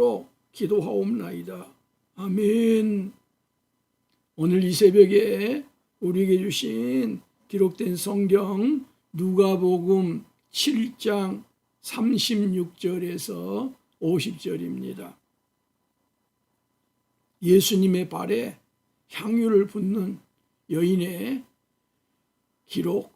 이름으로 기도하옵나이다. 아멘. 오늘 이 새벽에 우리에게 주신 기록된 성경 누가복음 7장 36절에서 50절입니다. 예수님의 발에 향유를 붓는 여인의 기록,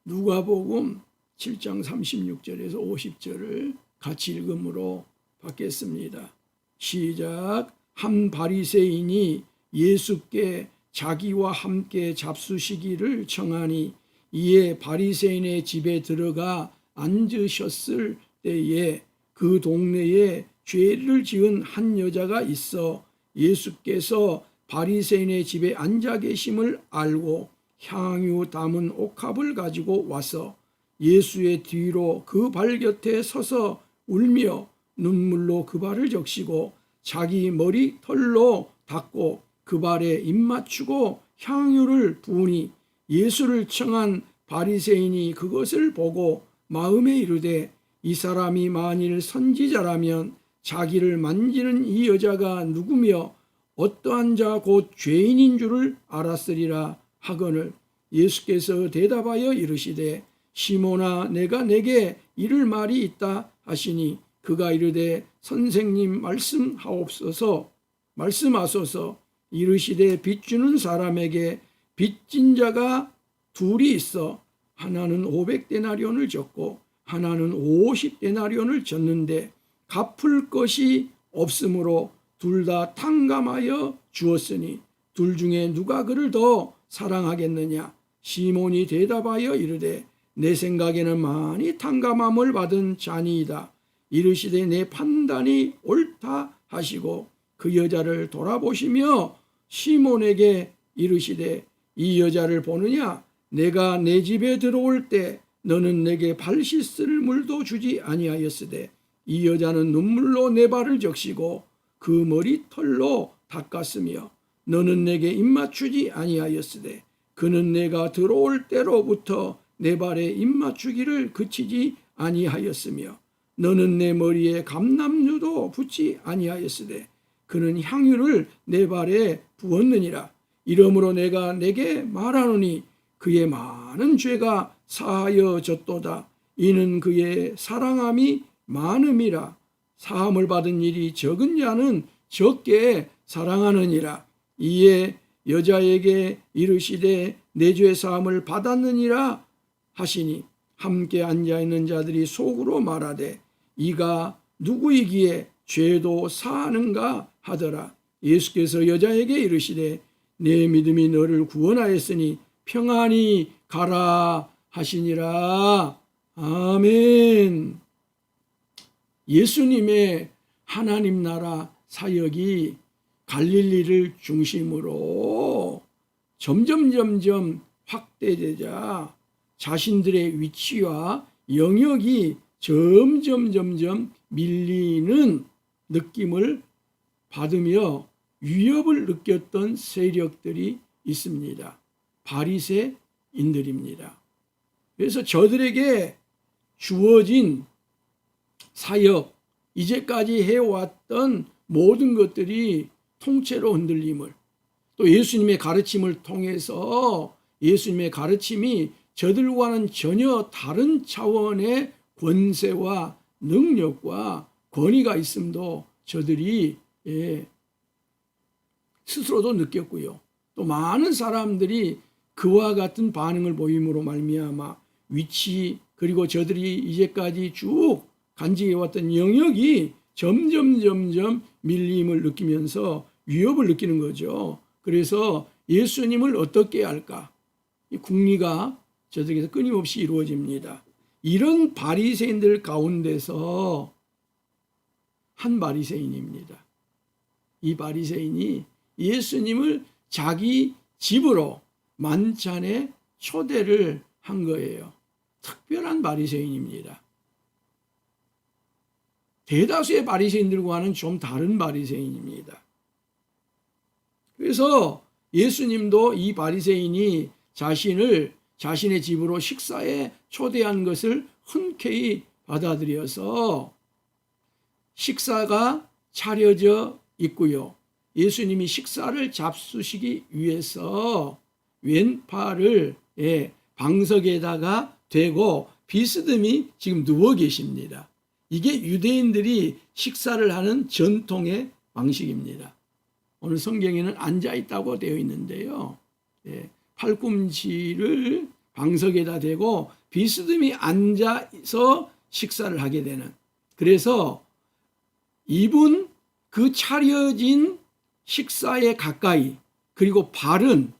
누가복음 7장 36절에서 50절을 같이 읽음으로 받겠습니다. 시작. 한 바리새인이 예수께 자기와 함께 잡수시기를 청하니 이에 바리새인의 집에 들어가 앉으셨을 때에 그 동네에 죄를 지은 한 여자가 있어 예수께서 바리새인의 집에 앉아 계심을 알고 향유 담은 옥합을 가지고 와서 예수의 뒤로 그 발 곁에 서서 울며 눈물로 그 발을 적시고 자기 머리털로 닦고 그 발에 입 맞추고 향유를 부으니 예수를 청한 바리새인이 그것을 보고 마음에 이르되 이 사람이 만일 선지자라면 자기를 만지는 이 여자가 누구며 어떠한 자 곧 죄인인 줄을 알았으리라 하거늘 예수께서 대답하여 이르시되 시몬아 내가 내게 이를 말이 있다 하시니 그가 이르되 선생님 말씀하소서 이르시되 빚주는 사람에게 빚진 자가 둘이 있어 하나는 500데나리온을 졌고 하나는 50데나리온을 졌는데 갚을 것이 없으므로 둘 다 탕감하여 주었으니 둘 중에 누가 그를 더 사랑하겠느냐. 시몬이 대답하여 이르되 내 생각에는 많이 탕감함을 받은 자니이다. 이르시되 내 판단이 옳다 하시고 그 여자를 돌아보시며 시몬에게 이르시되 이 여자를 보느냐. 내가 내 집에 들어올 때 너는 내게 발 씻을 물도 주지 아니하였으되 이 여자는 눈물로 내 발을 적시고 그 머리털로 닦았으며 너는 내게 입 맞추지 아니하였으되 그는 내가 들어올 때로부터 내 발에 입 맞추기를 그치지 아니하였으며 너는 내 머리에 감람유도 붓지 아니하였으되 그는 향유를 내 발에 부었느니라. 이러므로 내가 내게 말하노니 그의 많은 죄가 사하여졌도다. 이는 그의 사랑함이 많음이라. 사함을 받은 일이 적은 자는 적게 사랑하느니라. 이에 여자에게 이르시되 내 죄 사함을 받았느니라 하시니 함께 앉아있는 자들이 속으로 말하되 이가 누구이기에 죄도 사하는가 하더라. 예수께서 여자에게 이르시되 내 믿음이 너를 구원하였으니 평안히 가라 하시니라. 아멘. 예수님의 하나님 나라 사역이 갈릴리를 중심으로 점점 확대되자 자신들의 위치와 영역이 점점 밀리는 느낌을 받으며 위협을 느꼈던 세력들이 있습니다. 바리새인들입니다. 그래서 저들에게 주어진 사역, 이제까지 해왔던 모든 것들이 통째로 흔들림을, 또 예수님의 가르침을 통해서 예수님의 가르침이 저들과는 전혀 다른 차원의 권세와 능력과 권위가 있음도 저들이 스스로도 느꼈고요. 또 많은 사람들이 그와 같은 반응을 보임으로 말미암아 위치, 그리고 저들이 이제까지 쭉 간직해왔던 영역이 점점 밀림을 느끼면서 위협을 느끼는 거죠. 그래서 예수님을 어떻게 할까? 이 궁리가 저들에게서 끊임없이 이루어집니다. 이런 바리새인들 가운데서 한 바리새인입니다. 이 바리새인이 예수님을 자기 집으로 만찬에 초대를 한 거예요. 특별한 바리새인입니다. 대다수의 바리새인들과는 좀 다른 바리새인입니다. 그래서 예수님도 이 바리새인이 자신의 집으로 식사에 초대한 것을 흔쾌히 받아들여서 식사가 차려져 있고요. 예수님이 식사를 잡수시기 위해서 왼팔을 방석에다가 대고 비스듬히 지금 누워 계십니다. 이게 유대인들이 식사를 하는 전통의 방식입니다. 오늘 성경에는 앉아 있다고 되어 있는데요. 팔꿈치를 방석에다 대고 비스듬히 앉아서 식사를 하게 되는. 그래서 입은 그 차려진 식사에 가까이, 그리고 발은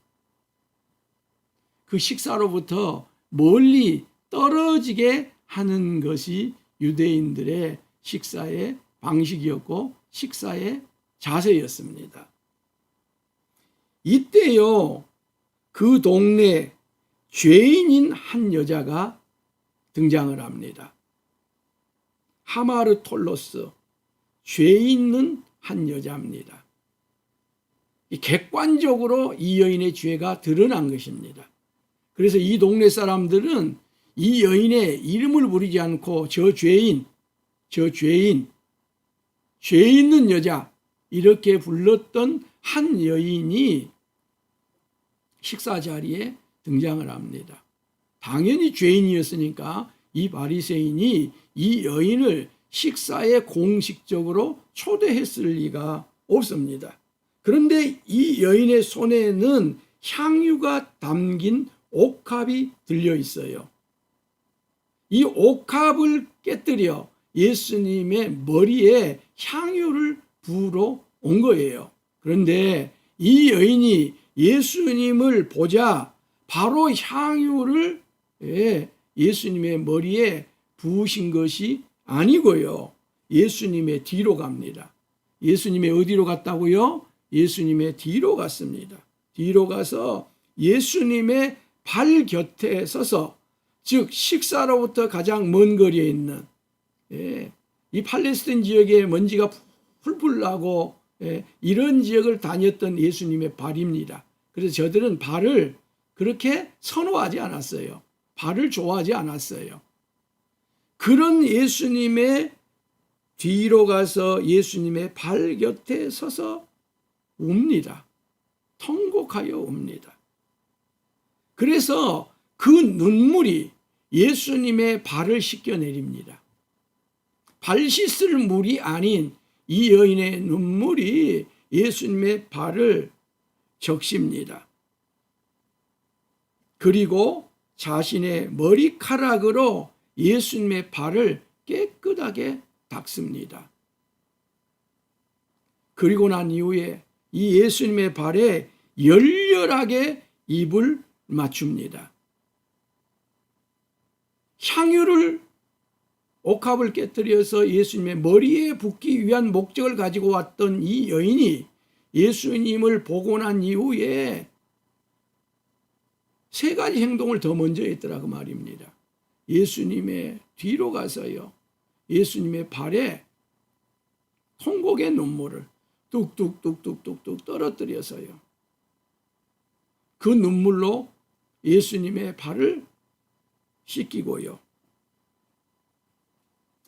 그 식사로부터 멀리 떨어지게 하는 것이 유대인들의 식사의 방식이었고 식사의 자세였습니다. 이때요, 그 동네 죄인인 한 여자가 등장을 합니다. 하마르톨로스, 죄 있는 한 여자입니다. 객관적으로 이 여인의 죄가 드러난 것입니다. 그래서 이 동네 사람들은 이 여인의 이름을 부르지 않고 저 죄인, 죄 있는 여자 이렇게 불렀던 한 여인이 식사 자리에 등장을 합니다. 당연히 죄인이었으니까 이 바리새인이 이 여인을 식사에 공식적으로 초대했을 리가 없습니다. 그런데 이 여인의 손에는 향유가 담긴 옥합이 들려 있어요. 이 옥합을 깨뜨려 예수님의 머리에 향유를 부으러 온 거예요. 그런데 이 여인이 예수님을 보자 바로 향유를 예수님의 머리에 부으신 것이 아니고요. 예수님의 뒤로 갑니다. 예수님의 어디로 갔다고요? 예수님의 뒤로 갔습니다. 뒤로 가서 예수님의 발 곁에 서서, 즉 식사로부터 가장 먼 거리에 있는 이 팔레스타인 지역에 먼지가 풀풀 나고 이런 지역을 다녔던 예수님의 발입니다. 그래서 저들은 발을 그렇게 선호하지 않았어요. 발을 좋아하지 않았어요. 그런 예수님의 뒤로 가서 예수님의 발 곁에 서서 웁니다. 통곡하여 웁니다. 그래서 그 눈물이 예수님의 발을 씻겨내립니다. 발 씻을 물이 아닌 이 여인의 눈물이 예수님의 발을 적십니다. 그리고 자신의 머리카락으로 예수님의 발을 깨끗하게 닦습니다. 그리고 난 이후에 이 예수님의 발에 열렬하게 입을 맞춥니다. 향유를, 옥합을 깨뜨려서 예수님의 머리에 붓기 위한 목적을 가지고 왔던 이 여인이 예수님을 보고 난 이후에 세 가지 행동을 더 먼저 했더라고 말입니다. 예수님의 뒤로 가서요, 예수님의 발에 통곡의 눈물을 뚝뚝뚝뚝뚝뚝 떨어뜨려서요, 그 눈물로 예수님의 발을 씻기고요,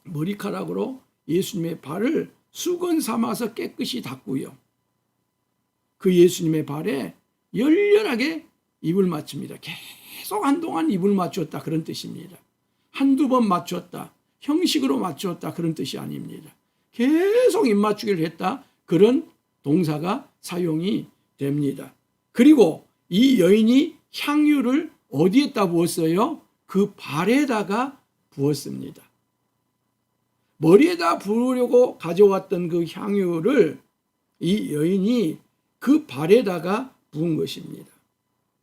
머리카락으로 예수님의 발을 수건 삼아서 깨끗이 닦고요, 그 예수님의 발에 열렬하게 입을 맞춥니다. 계속 한동안 입을 맞췄다 그런 뜻입니다. 한두 번 맞췄다, 형식으로 맞췄다 그런 뜻이 아닙니다. 계속 입 맞추기를 했다 그런 동사가 사용이 됩니다. 그리고 이 여인이 향유를 어디에다 부었어요? 그 발에다가 부었습니다. 머리에다 부으려고 가져왔던 그 향유를 이 여인이 그 발에다가 부은 것입니다.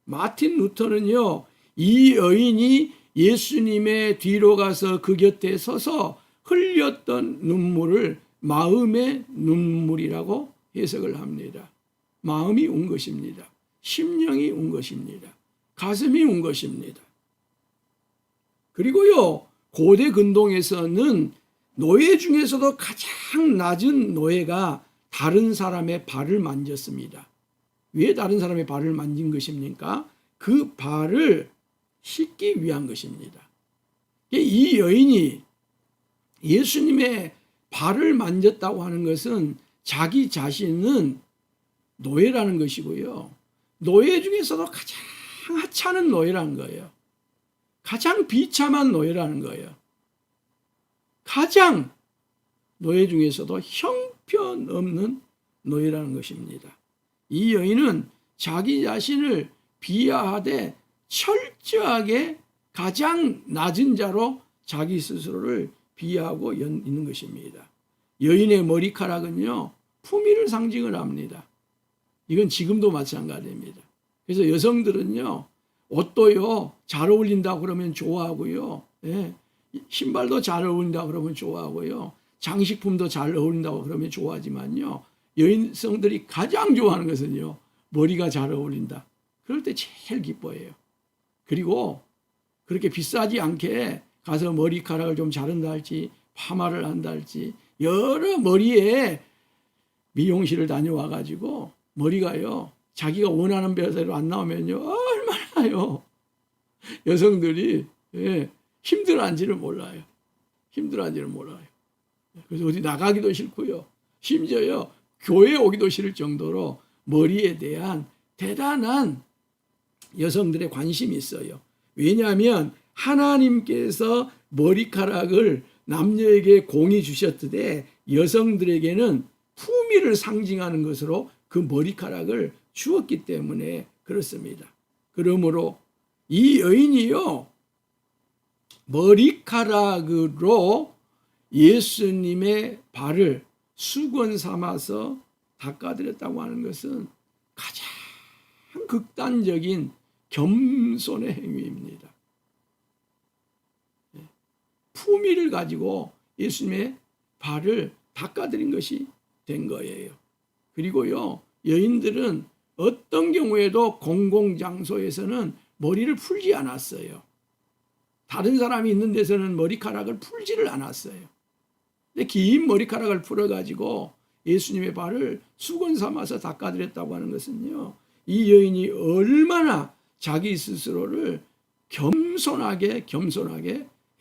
마틴 루터는요, 이 여인이 예수님의 뒤로 가서 그 곁에 서서 흘렸던 눈물을 마음의 눈물이라고 해석을 합니다. 마음이 운 것입니다. 심령이 운 것입니다. 가슴이 운 것입니다. 그리고요, 고대 근동에서는 노예 중에서도 가장 낮은 노예가 다른 사람의 발을 만졌습니다. 왜 다른 사람의 발을 만진 것입니까? 그 발을 씻기 위한 것입니다. 이 여인이 예수님의 발을 만졌다고 하는 것은 자기 자신은 노예라는 것이고요. 노예 중에서도 가장 하찮은 노예라는 거예요. 가장 비참한 노예라는 거예요. 가장 노예 중에서도 형편없는 노예라는 것입니다. 이 여인은 자기 자신을 비하하되 철저하게 가장 낮은 자로 자기 스스로를 비하하고 있는 것입니다. 여인의 머리카락은요, 품위를 상징을 합니다. 이건 지금도 마찬가지입니다. 그래서 여성들은요, 옷도요, 잘 어울린다 그러면 좋아하고요, 예, 신발도 잘 어울린다 그러면 좋아하고요, 장식품도 잘 어울린다고 그러면 좋아하지만요, 여성들이 가장 좋아하는 것은요, 머리가 잘 어울린다. 그럴 때 제일 기뻐해요. 그리고 그렇게 비싸지 않게 가서 머리카락을 좀 자른다 할지, 파마를 한다 할지, 여러 머리에 미용실을 다녀와가지고 머리가요, 자기가 원하는 배대로 안 나오면요, 얼마나요, 여성들이, 예, 힘들어한지를 몰라요. 힘들어한지를 몰라요. 그래서 어디 나가기도 싫고요. 심지어요, 교회 오기도 싫을 정도로 머리에 대한 대단한 여성들의 관심이 있어요. 왜냐하면 하나님께서 머리카락을 남녀에게 공히 주셨듯이 여성들에게는 품위를 상징하는 것으로 그 머리카락을 주었기 때문에 그렇습니다. 그러므로 이 여인이요, 머리카락으로 예수님의 발을 수건 삼아서 닦아드렸다고 하는 것은 가장 극단적인 겸손의 행위입니다. 품위를 가지고 예수님의 발을 닦아드린 것이 된 거예요. 그리고요, 여인들은 어떤 경우에도 공공장소에서는 머리를 풀지 않았어요. 다른 사람이 있는 데서는 머리카락을 풀지를 않았어요. 근데 긴 머리카락을 풀어가지고 예수님의 발을 수건 삼아서 닦아드렸다고 하는 것은요, 이 여인이 얼마나 자기 스스로를 겸손하게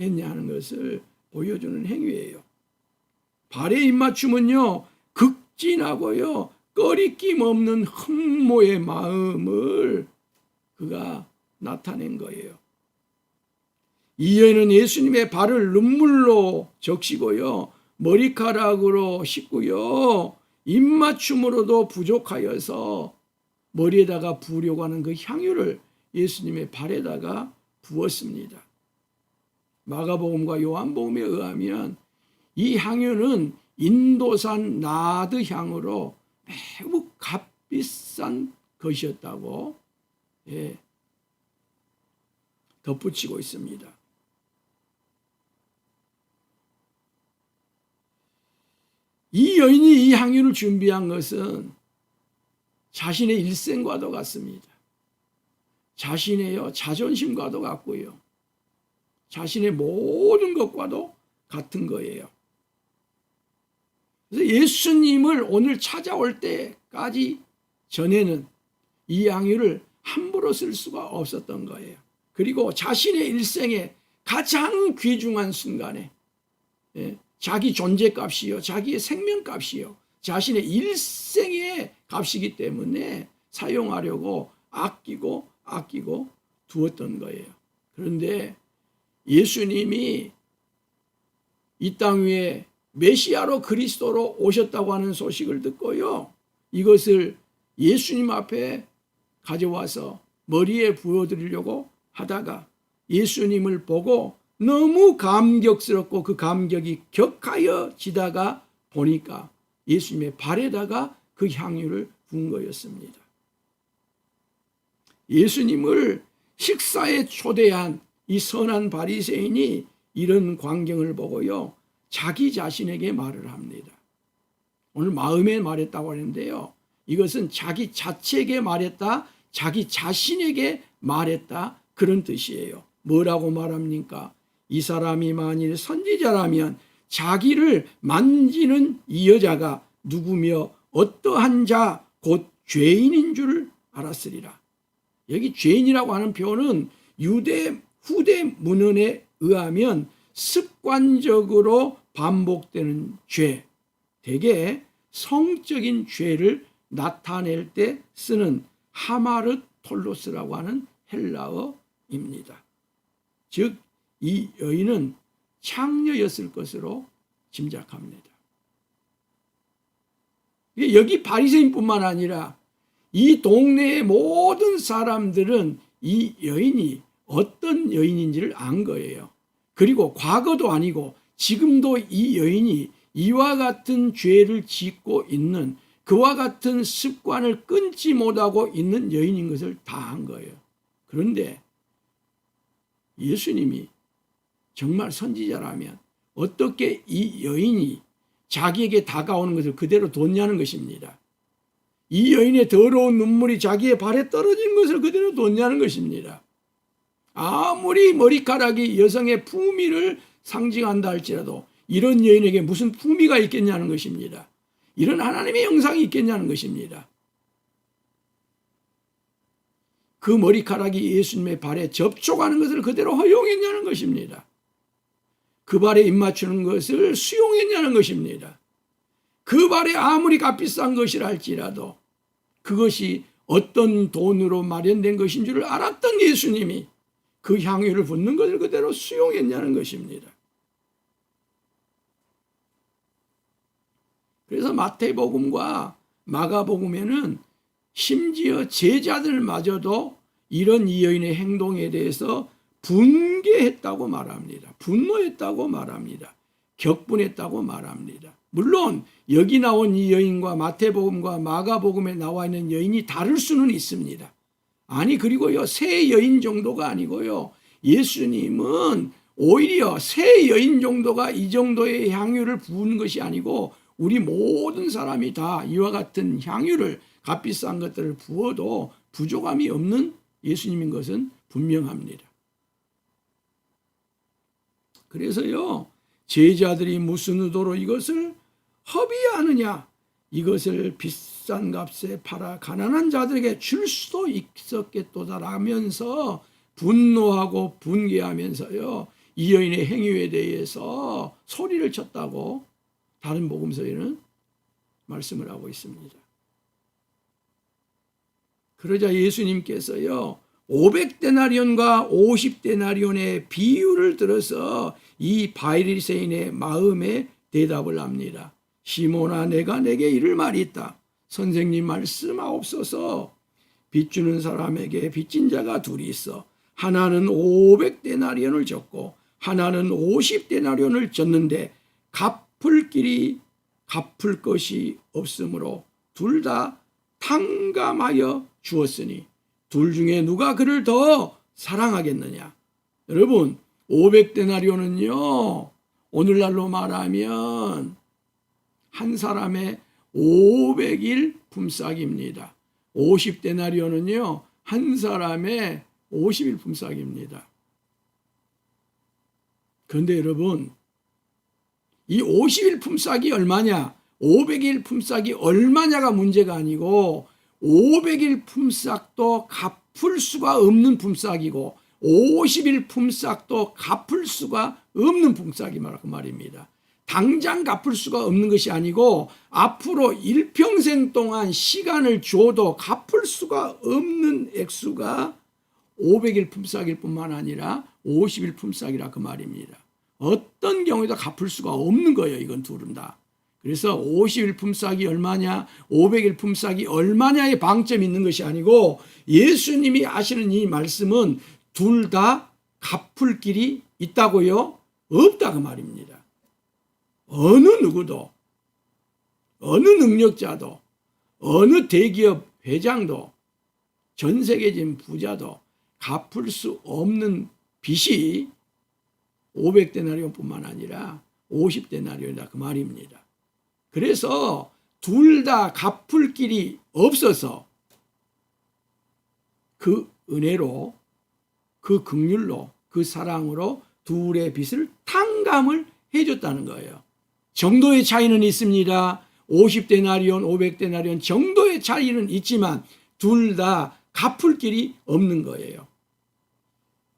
했냐 하는 것을 보여주는 행위예요. 발의 입맞춤은요, 극진하고요, 꺼리낌 없는 흠모의 마음을 그가 나타낸 거예요. 이 여인은 예수님의 발을 눈물로 적시고요, 머리카락으로 씻고요, 입맞춤으로도 부족하여서 머리에다가 부으려고 하는 그 향유를 예수님의 발에다가 부었습니다. 마가복음과 요한복음에 의하면 이 향유는 인도산 나드 향으로 매우 값비싼 것이었다고, 예, 덧붙이고 있습니다. 이 여인이 이 향유를 준비한 것은 자신의 일생과도 같습니다. 자신의 자존심과도 같고요, 자신의 모든 것과도 같은 거예요. 그래서 예수님을 오늘 찾아올 때까지 전에는 이 향유를 함부로 쓸 수가 없었던 거예요. 그리고 자신의 일생에 가장 귀중한 순간에, 예, 자기 존재값이요, 자기의 생명값이요, 자신의 일생의 값이기 때문에 사용하려고 아끼고 두었던 거예요. 그런데 예수님이 이 땅 위에 메시아로 그리스도로 오셨다고 하는 소식을 듣고요, 이것을 예수님 앞에 가져와서 머리에 부어드리려고 하다가 예수님을 보고 너무 감격스럽고 그 감격이 격하여지다가 보니까 예수님의 발에다가 그 향유를 부은 거였습니다. 예수님을 식사에 초대한 이 선한 바리새인이 이런 광경을 보고요, 자기 자신에게 말을 합니다. 오늘 마음에 말했다고 하는데요, 이것은 자기 자체에게 말했다, 자기 자신에게 말했다, 그런 뜻이에요. 뭐라고 말합니까? 이 사람이 만일 선지자라면 자기를 만지는 이 여자가 누구며 어떠한 자 곧 죄인인 줄 알았으리라. 여기 죄인이라고 하는 표현은 유대 후대 문헌에 의하면 습관적으로 반복되는 죄, 대개 성적인 죄를 나타낼 때 쓰는 하마르톨로스라고 하는 헬라어입니다. 즉, 이 여인은 창녀였을 것으로 짐작합니다. 여기 바리새인뿐만 아니라 이 동네의 모든 사람들은 이 여인이 어떤 여인인지를 안 거예요. 그리고 과거도 아니고 지금도 이 여인이 이와 같은 죄를 짓고 있는, 그와 같은 습관을 끊지 못하고 있는 여인인 것을 다 한 거예요. 그런데 예수님이 정말 선지자라면 어떻게 이 여인이 자기에게 다가오는 것을 그대로 뒀냐는 것입니다. 이 여인의 더러운 눈물이 자기의 발에 떨어진 것을 그대로 뒀냐는 것입니다. 아무리 머리카락이 여성의 품위를 상징한다 할지라도 이런 여인에게 무슨 품위가 있겠냐는 것입니다. 이런 하나님의 영상이 있겠냐는 것입니다. 그 머리카락이 예수님의 발에 접촉하는 것을 그대로 허용했냐는 것입니다. 그 발에 입맞추는 것을 수용했냐는 것입니다. 그 발에 아무리 값비싼 것이라 할지라도 그것이 어떤 돈으로 마련된 것인 줄 알았던 예수님이 그 향유를 붓는 것을 그대로 수용했냐는 것입니다. 그래서 마태복음과 마가복음에는 심지어 제자들마저도 이런 이 여인의 행동에 대해서 분개했다고 말합니다. 분노했다고 말합니다. 격분했다고 말합니다. 물론 여기 나온 이 여인과 마태복음과 마가복음에 나와 있는 여인이 다를 수는 있습니다. 아니, 그리고요, 세 여인 정도가 아니고요, 예수님은 오히려 세 여인 정도가 이 정도의 향유를 부은 것이 아니고 우리 모든 사람이 다 이와 같은 향유를, 값비싼 것들을 부어도 부족함이 없는 예수님인 것은 분명합니다. 그래서요, 제자들이 무슨 의도로 이것을 허비하느냐, 이것을 비싼 값에 팔아 가난한 자들에게 줄 수도 있었겠도다라면서 분노하고 분개하면서요, 이 여인의 행위에 대해서 소리를 쳤다고 다른 복음서에는 말씀을 하고 있습니다. 그러자 예수님께서요, 500데나리온과 50데나리온의 비유를 들어서 이 바리새인의 마음에 대답을 합니다. 시몬아, 내가 내게 이를 말이 있다. 선생님 말씀하옵소서. 빚주는 사람에게 빚진 자가 둘이 있어. 하나는 500데나리온을 졌고 하나는 50데나리온을 졌는데 갚을 길이 갚을 것이 없으므로 둘 다 탕감하여 주었으니 둘 중에 누가 그를 더 사랑하겠느냐. 여러분, 500데나리온은요, 오늘날로 말하면 한 사람의 500일 품삯입니다. 50데나리온은요, 한 사람의 50일 품삯입니다. 그런데 여러분, 이 50일 품삯이 얼마냐, 500일 품삯이 얼마냐가 문제가 아니고 500일 품삯도 갚을 수가 없는 품삯이고 50일 품삯도 갚을 수가 없는 품삯이 말입니다. 당장 갚을 수가 없는 것이 아니고 앞으로 일평생 동안 시간을 줘도 갚을 수가 없는 액수가 500일 품삯일 뿐만 아니라 50일 품삯이라 그 말입니다. 어떤 경우에도 갚을 수가 없는 거예요. 이건 둘은 다. 그래서 50일 품삯이 얼마냐, 500일 품삯이 얼마냐의 방점이 있는 것이 아니고 예수님이 하시는 이 말씀은 둘 다 갚을 길이 있다고요? 없다 그 말입니다. 어느 누구도, 어느 능력자도, 어느 대기업 회장도, 전 세계적인 부자도 갚을 수 없는 빚이 500데나리온뿐만 아니라 50데나리온이다 그 말입니다. 그래서 둘 다 갚을 길이 없어서 그 은혜로, 그 긍휼로, 그 사랑으로 둘의 빚을 탕감을 해줬다는 거예요. 정도의 차이는 있습니다. 50데나리온, 500데나리온 정도의 차이는 있지만 둘 다 갚을 길이 없는 거예요.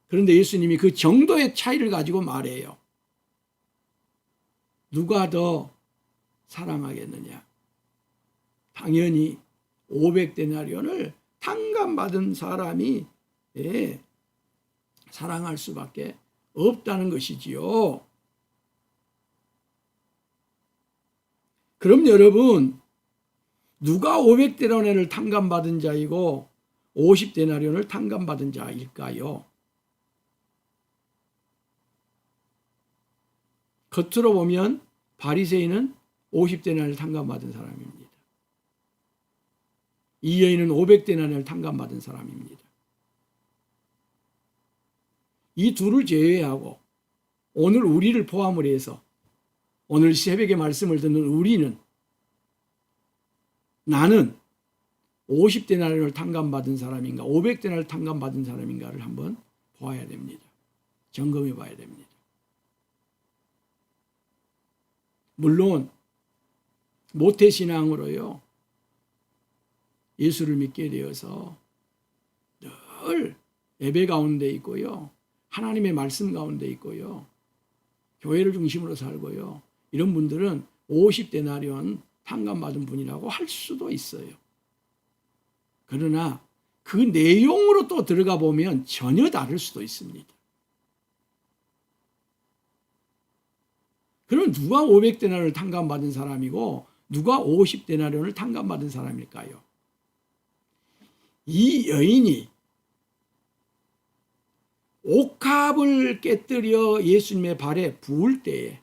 그런데 예수님이 그 정도의 차이를 가지고 말해요. 누가 더 사랑하겠느냐? 당연히 500데나리온을 탕감받은 사람이 사랑할 수밖에 없다는 것이지요. 그럼 여러분, 누가 500데나리온을 탕감받은 자이고 50데나리온을 탕감받은 자일까요? 겉으로 보면 바리새인은 50데나리온을 탕감받은 사람입니다. 이 여인은 500데나리온을 탕감받은 사람입니다. 이 둘을 제외하고 오늘 우리를 포함을 해서 오늘 새벽에 말씀을 듣는 우리는 나는 50데나리온을 탕감받은 사람인가 500데나리온을 탕감받은 사람인가를 한번 보아야 됩니다. 점검해 봐야 됩니다. 물론 모태신앙으로요 예수를 믿게 되어서 늘 예배 가운데 있고요 하나님의 말씀 가운데 있고요 교회를 중심으로 살고요 이런 분들은 50데나리온 탕감받은 분이라고 할 수도 있어요. 그러나 그 내용으로 또 들어가 보면 전혀 다를 수도 있습니다. 그럼 누가 500데나리온을 탕감받은 사람이고 누가 50데나리온을 탕감받은 사람일까요? 이 여인이 옥합을 깨뜨려 예수님의 발에 부을 때에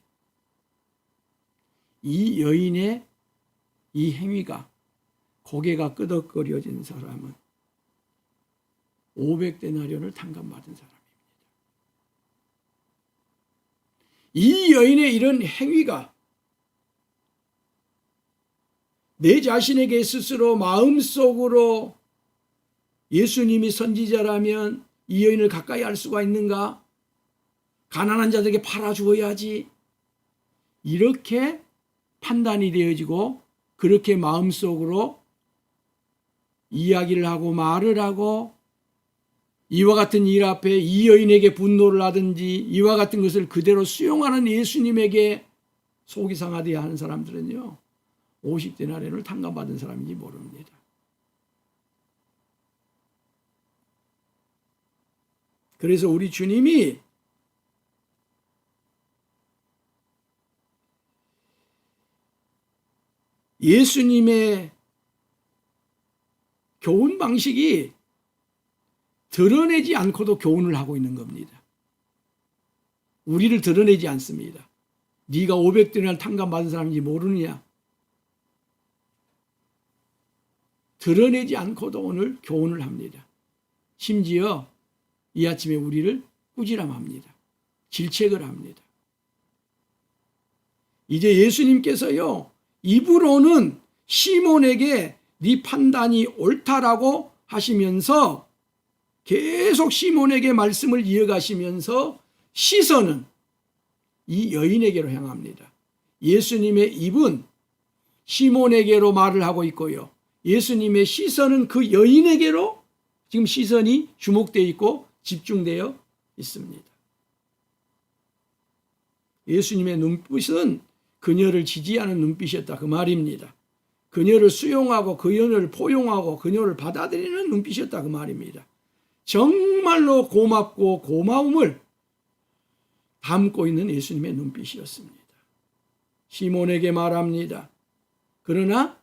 이 여인의 이 행위가 고개가 끄덕거려진 사람은 500데나리온을 탕감받은 사람입니다. 이 여인의 이런 행위가 내 자신에게 스스로 마음속으로 예수님이 선지자라면 이 여인을 가까이 할 수가 있는가? 가난한 자들에게 팔아주어야지. 이렇게 판단이 되어지고 그렇게 마음속으로 이야기를 하고 말을 하고 이와 같은 일 앞에 이 여인에게 분노를 하든지 이와 같은 것을 그대로 수용하는 예수님에게 속이 상하되어 하는 사람들은요 50데나리온을 탕감받은 사람인지 모릅니다. 그래서 우리 주님이 예수님의 교훈 방식이 드러내지 않고도 교훈을 하고 있는 겁니다. 우리를 드러내지 않습니다. 네가 500데나리온을 탕감받은 사람인지 모르느냐? 드러내지 않고도 오늘 교훈을 합니다. 심지어 이 아침에 우리를 꾸지람합니다. 질책을 합니다. 이제 예수님께서요 입으로는 시몬에게 네 판단이 옳다라고 하시면서 계속 시몬에게 말씀을 이어가시면서 시선은 이 여인에게로 향합니다. 예수님의 입은 시몬에게로 말을 하고 있고요. 예수님의 시선은 그 여인에게로 지금 시선이 주목되어 있고 집중되어 있습니다. 예수님의 눈빛은 그녀를 지지하는 눈빛이었다 그 말입니다. 그녀를 수용하고 그녀를 포용하고 그녀를 받아들이는 눈빛이었다 그 말입니다. 정말로 고맙고 고마움을 담고 있는 예수님의 눈빛이었습니다. 시몬에게 말합니다. 그러나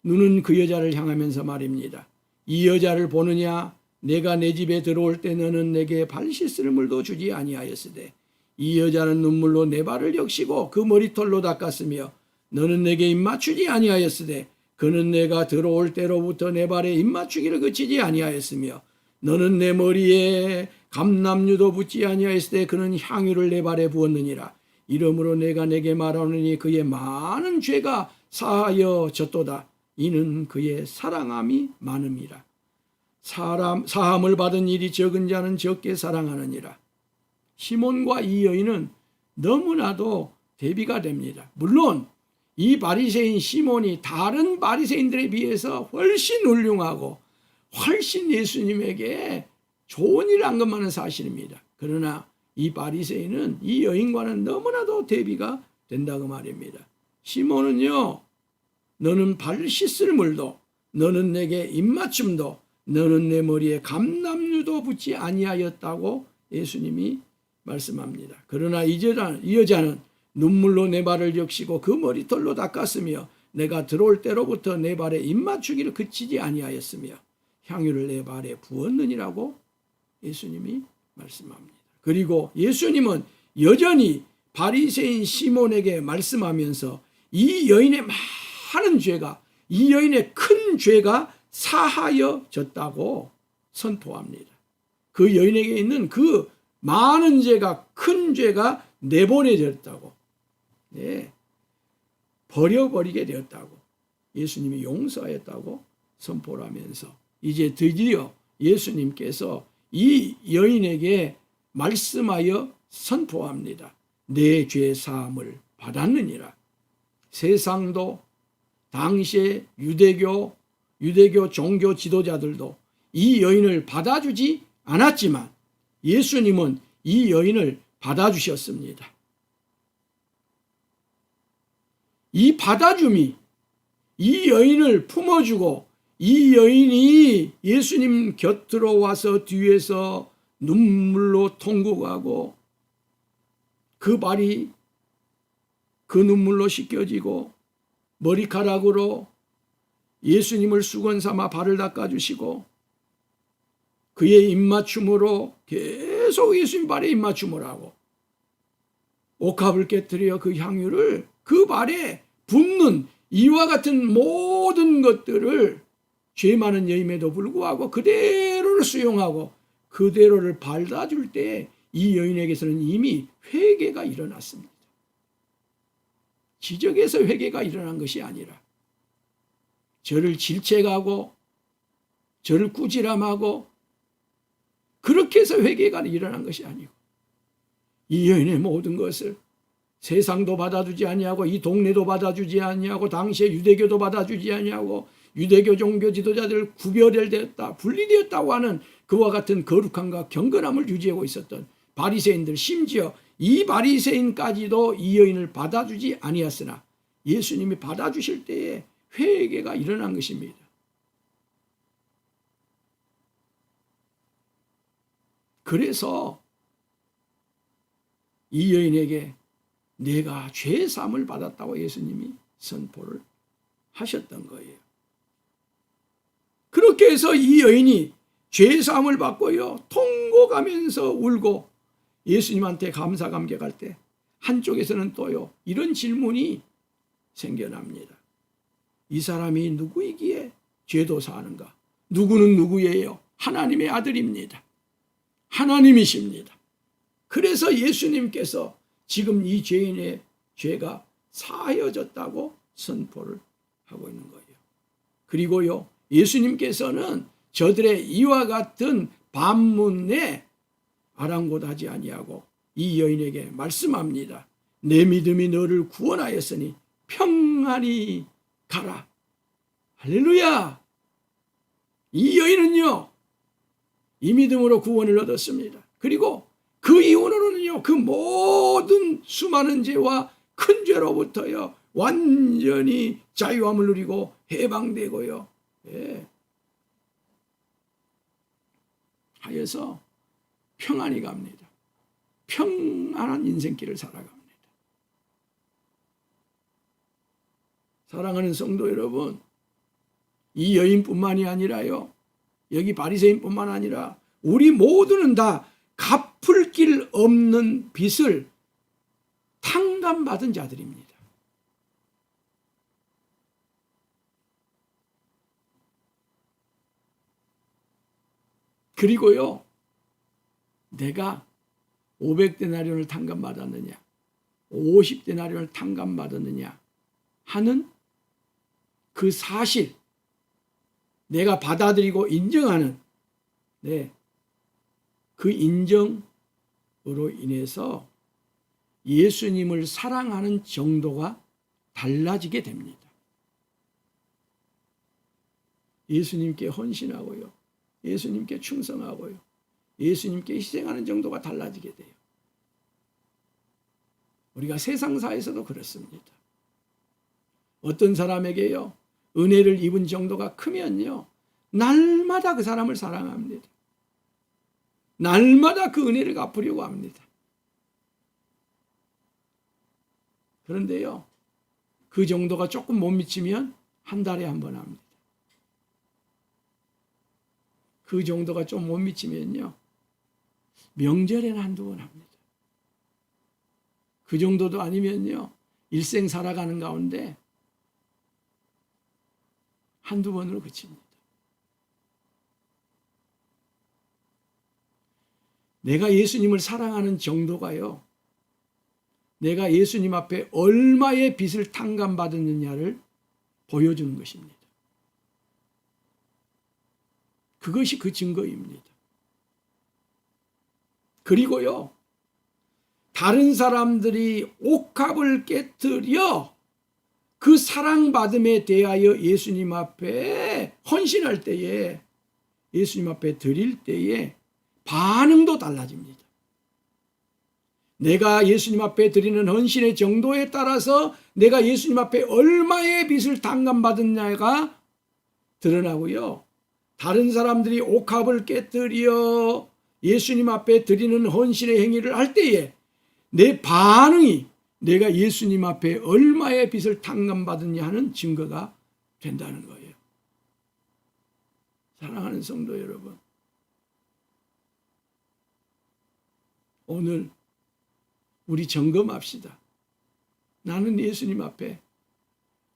눈은 그 여자를 향하면서 말입니다. 이 여자를 보느냐? 내가 내 집에 들어올 때 너는 내게 발 씻을 물도 주지 아니하였으되 이 여자는 눈물로 내 발을 적시고 그 머리털로 닦았으며 너는 내게 입맞추지 아니하였으되 그는 내가 들어올 때로부터 내 발에 입맞추기를 그치지 아니하였으며 너는 내 머리에 감람유도 붓지 아니하였을 때 그는 향유를 내 발에 부었느니라. 이러므로 내가 내게 말하노니 그의 많은 죄가 사하여졌도다. 이는 그의 사랑함이 많음이라. 사함을 받은 일이 적은 자는 적게 사랑하느니라. 시몬과 이 여인은 너무나도 대비가 됩니다. 물론 이 바리새인 시몬이 다른 바리새인들에 비해서 훨씬 훌륭하고 훨씬 예수님에게 좋은 일을 한 것만은 사실입니다. 그러나 이 바리새인은 이 여인과는 너무나도 대비가 된다고 말입니다. 시몬은요, 너는 발 씻을 물도, 너는 내게 입맞춤도, 너는 내 머리에 감람류도 붙지 아니하였다고 예수님이 말씀합니다. 그러나 이 여자는 눈물로 내 발을 적시고 그 머리털로 닦았으며 내가 들어올 때로부터 내 발에 입맞추기를 그치지 아니하였으며 향유를 내 발에 부었느니라고 예수님이 말씀합니다. 그리고 예수님은 여전히 바리새인 시몬에게 말씀하면서 이 여인의 많은 죄가, 이 여인의 큰 죄가 사하여졌다고 선포합니다. 그 여인에게 있는 그 많은 죄가, 큰 죄가 내보내졌다고, 네, 버려버리게 되었다고, 예수님이 용서하였다고 선포를 하면서 이제 드디어 예수님께서 이 여인에게 말씀하여 선포합니다. 내 죄 사함을 받았느니라. 세상도 당시의 유대교 종교 지도자들도 이 여인을 받아주지 않았지만 예수님은 이 여인을 받아주셨습니다. 이 받아줌이, 이 여인을 품어주고 이 여인이 예수님 곁으로 와서 뒤에서 눈물로 통곡하고 그 발이 그 눈물로 씻겨지고 머리카락으로 예수님을 수건 삼아 발을 닦아주시고 그의 입맞춤으로 계속 예수님 발에 입맞춤을 하고 옥합을 깨뜨려 그 향유를 그 발에 붓는 이와 같은 모든 것들을 죄 많은 여인에도 불구하고 그대로를 수용하고 그대로를 받아줄 때 이 여인에게서는 이미 회개가 일어났습니다. 지적에서 회개가 일어난 것이 아니라 저를 질책하고 저를 꾸지람하고 그렇게 해서 회개가 일어난 것이 아니고 이 여인의 모든 것을 세상도 받아주지 아니하고 이 동네도 받아주지 아니하고 당시의 유대교도 받아주지 아니하고 유대교 종교 지도자들 구별되었다, 분리되었다고 하는 그와 같은 거룩함과 경건함을 유지하고 있었던 바리새인들, 심지어 이 바리새인까지도 이 여인을 받아주지 아니하였으나 예수님이 받아주실 때에 회개가 일어난 것입니다. 그래서 이 여인에게 내가 죄 사함을 받았다고 예수님이 선포를 하셨던 거예요. 그렇게 해서 이 여인이 죄 사함을 받고요, 통곡하면서 울고 예수님한테 감사 감격할 때 한쪽에서는 또요 이런 질문이 생겨납니다. 이 사람이 누구이기에 죄도 사하는가? 누구는 누구예요? 하나님의 아들입니다. 하나님이십니다. 그래서 예수님께서 지금 이 죄인의 죄가 사하여졌다고 선포를 하고 있는 거예요. 그리고요 예수님께서는 저들의 이와 같은 반문에 아랑곳하지 아니하고 이 여인에게 말씀합니다. 내 믿음이 너를 구원하였으니 평안히 가라. 할렐루야. 이 여인은요 이 믿음으로 구원을 얻었습니다. 그리고 그 이후로는요 그 모든 수많은 죄와 큰 죄로부터요 완전히 자유함을 누리고 해방되고요, 예, 하여서 평안히 갑니다. 평안한 인생길을 살아갑니다. 사랑하는 성도 여러분, 이 여인뿐만이 아니라요 여기 바리새인뿐만 아니라 우리 모두는 다 갚을 길 없는 빚을 탕감받은 자들입니다. 그리고요 내가 500데나리온을 탕감받았느냐 50데나리온을 탕감받았느냐 하는 그 사실, 내가 받아들이고 인정하는, 네, 그 인정으로 인해서 예수님을 사랑하는 정도가 달라지게 됩니다. 예수님께 헌신하고요, 예수님께 충성하고요, 예수님께 희생하는 정도가 달라지게 돼요. 우리가 세상사에서도 그렇습니다. 어떤 사람에게요, 은혜를 입은 정도가 크면요, 날마다 그 사람을 사랑합니다. 날마다 그 은혜를 갚으려고 합니다. 그런데요, 그 정도가 조금 못 미치면 한 달에 한 번 합니다. 그 정도가 좀 못 미치면요, 명절에는 한두 번 합니다. 그 정도도 아니면요, 일생 살아가는 가운데 한두 번으로 그칩니다. 내가 예수님을 사랑하는 정도가요, 내가 예수님 앞에 얼마의 빚을 탕감받았느냐를 보여주는 것입니다. 그것이 그 증거입니다. 그리고요, 다른 사람들이 옥합을 깨뜨려 그 사랑받음에 대하여 예수님 앞에 헌신할 때에, 예수님 앞에 드릴 때에 반응도 달라집니다. 내가 예수님 앞에 드리는 헌신의 정도에 따라서 내가 예수님 앞에 얼마의 빚을 탕감받았냐가 드러나고요, 다른 사람들이 옥합을 깨뜨려 예수님 앞에 드리는 헌신의 행위를 할 때에 내 반응이 내가 예수님 앞에 얼마의 빚을 탕감받았냐 하는 증거가 된다는 거예요. 사랑하는 성도 여러분, 오늘 우리 점검합시다. 나는 예수님 앞에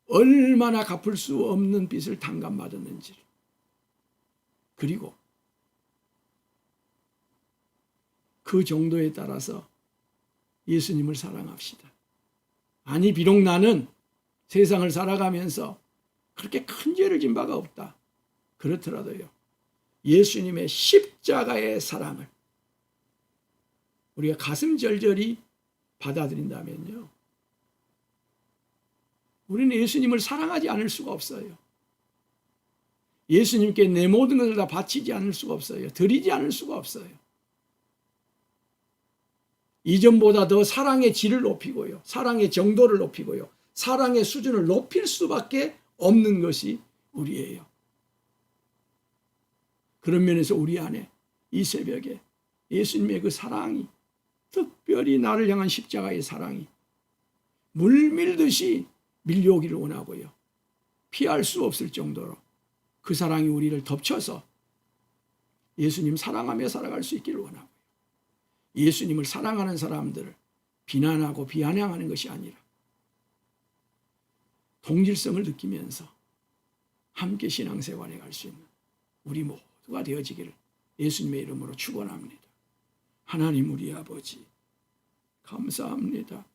얼마나 갚을 수 없는 빚을 탕감받았는지를. 그리고 그 정도에 따라서 예수님을 사랑합시다. 아니, 비록 나는 세상을 살아가면서 그렇게 큰 죄를 진 바가 없다. 그렇더라도요, 예수님의 십자가의 사랑을 우리가 가슴 절절히 받아들인다면요, 우리는 예수님을 사랑하지 않을 수가 없어요. 예수님께 내 모든 것을 다 바치지 않을 수가 없어요. 드리지 않을 수가 없어요. 이전보다 더 사랑의 질을 높이고요, 사랑의 정도를 높이고요, 사랑의 수준을 높일 수밖에 없는 것이 우리예요. 그런 면에서 우리 안에 이 새벽에 예수님의 그 사랑이, 특별히 나를 향한 십자가의 사랑이 물밀듯이 밀려오기를 원하고요, 피할 수 없을 정도로 그 사랑이 우리를 덮쳐서 예수님 사랑하며 살아갈 수 있기를 원하고요, 예수님을 사랑하는 사람들을 비난하고 비아냥하는 것이 아니라 동질성을 느끼면서 함께 신앙생활에 갈 수 있는 우리 모두가 되어지기를 예수님의 이름으로 축원합니다. 하나님 우리 아버지, 감사합니다.